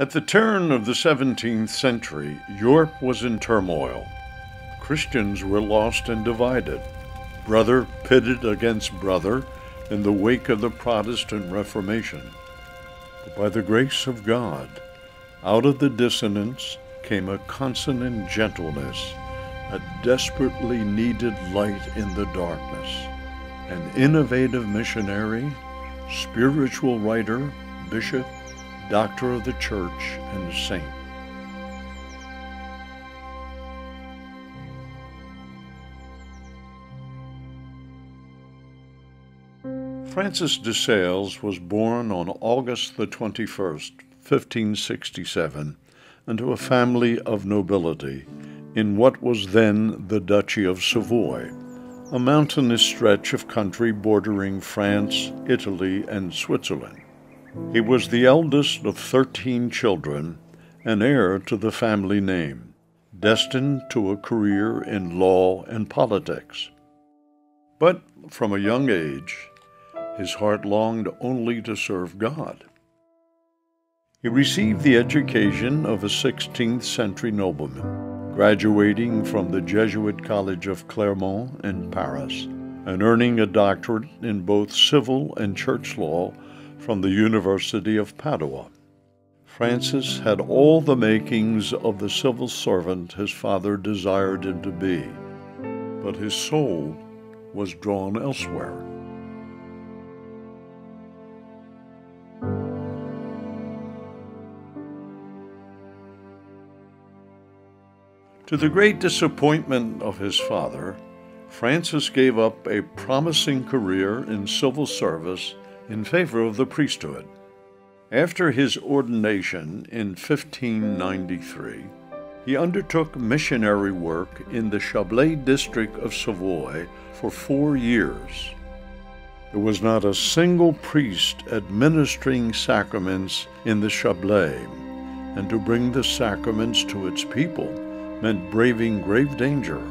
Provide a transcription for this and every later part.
At the turn of the 17th century, Europe was in turmoil. Christians were lost and divided, brother pitted against brother in the wake of the Protestant Reformation. But by the grace of God, out of the dissonance came a consonant gentleness, a desperately needed light in the darkness, an innovative missionary, spiritual writer, bishop, doctor of the church, and saint. Francis DeSales was born on August the 21st, 1567, into a family of nobility in what was then the Duchy of Savoy, a mountainous stretch of country bordering France, Italy, and Switzerland. He was the eldest of 13 children and heir to the family name, destined to a career in law and politics. But from a young age, his heart longed only to serve God. He received the education of a 16th century nobleman, graduating from the Jesuit College of Clermont in Paris, and earning a doctorate in both civil and church law from the University of Padua. Francis had all the makings of the civil servant his father desired him to be, but his soul was drawn elsewhere. To the great disappointment of his father, Francis gave up a promising career in civil service in favor of the priesthood. After his ordination in 1593, he undertook missionary work in the Chablais district of Savoy for 4 years. There was not a single priest administering sacraments in the Chablais, and to bring the sacraments to its people meant braving grave danger.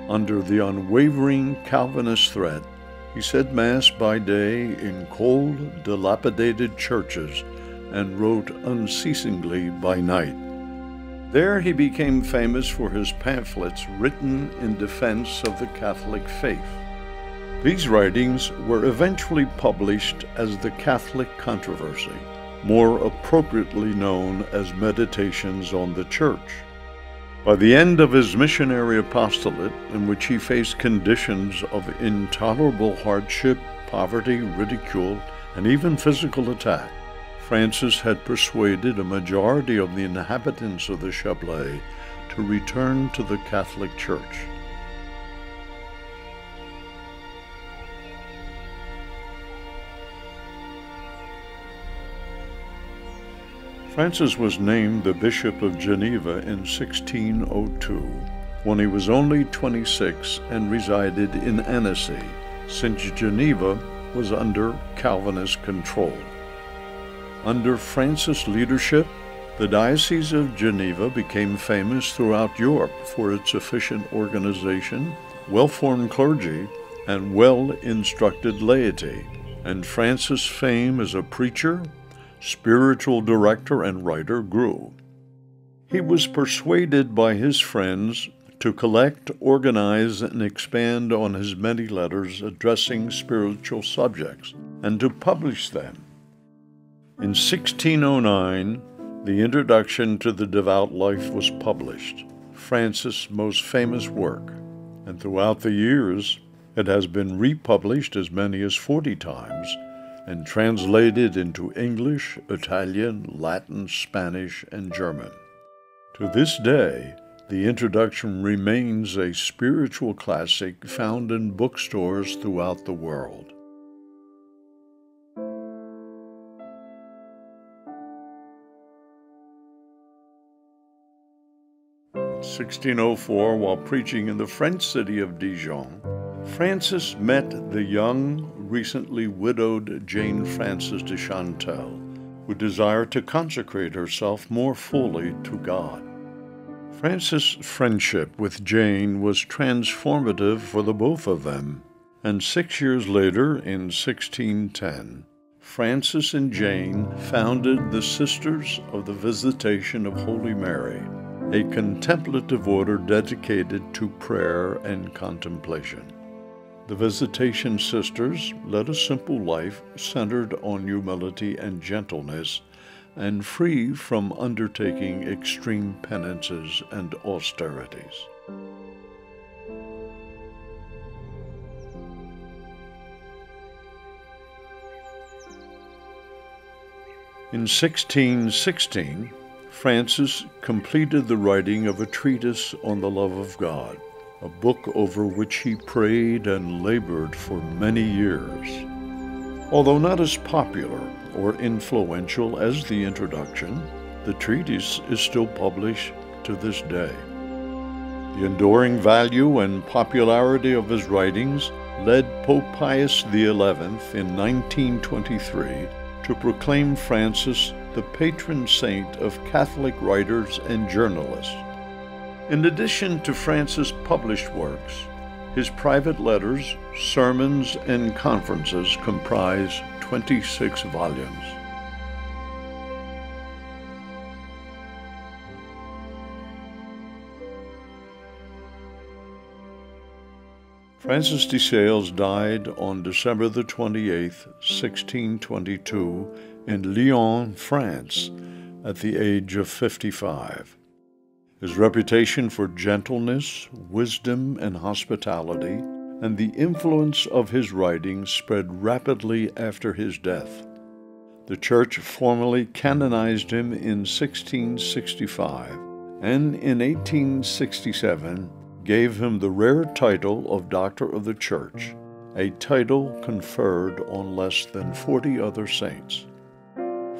Under the unwavering Calvinist threat, he said Mass by day in cold, dilapidated churches and wrote unceasingly by night. There he became famous for his pamphlets written in defense of the Catholic faith. These writings were eventually published as the Catholic Controversy, more appropriately known as Meditations on the Church. By the end of his missionary apostolate, in which he faced conditions of intolerable hardship, poverty, ridicule, and even physical attack, Francis had persuaded a majority of the inhabitants of the Chablais to return to the Catholic Church. Francis was named the Bishop of Geneva in 1602, when he was only 26 and resided in Annecy, since Geneva was under Calvinist control. Under Francis' leadership, the Diocese of Geneva became famous throughout Europe for its efficient organization, well-formed clergy, and well-instructed laity, and Francis' fame as a preacher, spiritual director, and writer grew. He was persuaded by his friends to collect, organize, and expand on his many letters addressing spiritual subjects, and to publish them. In 1609, the Introduction to the Devout Life was published, Francis' most famous work, and throughout the years, it has been republished as many as 40 times, and translated into English, Italian, Latin, Spanish, and German. To this day, the Introduction remains a spiritual classic found in bookstores throughout the world. In 1604, while preaching in the French city of Dijon, Francis met the young, recently widowed Jane Frances de Chantal, who desired to consecrate herself more fully to God. Francis' friendship with Jane was transformative for the both of them, and 6 years later, in 1610, Francis and Jane founded the Sisters of the Visitation of Holy Mary, a contemplative order dedicated to prayer and contemplation. The Visitation Sisters led a simple life centered on humility and gentleness, and free from undertaking extreme penances and austerities. In 1616, Francis completed the writing of a treatise on the love of God, a book over which he prayed and labored for many years. Although not as popular or influential as the introduction, the treatise is still published to this day. The enduring value and popularity of his writings led Pope Pius XI in 1923 to proclaim Francis the patron saint of Catholic writers and journalists. In addition to Francis' published works, his private letters, sermons, and conferences comprise 26 volumes. Francis DeSales died on December the 28th, 1622, in Lyon, France, at the age of 55. His reputation for gentleness, wisdom, and hospitality, and the influence of his writings spread rapidly after his death. The Church formally canonized him in 1665, and in 1867 gave him the rare title of Doctor of the Church, a title conferred on less than 40 other saints.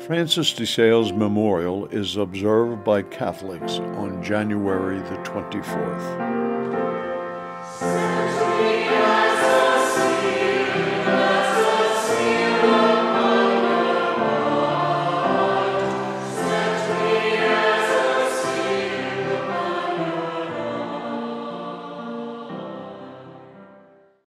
Francis DeSales' memorial is observed by Catholics on January the 24th.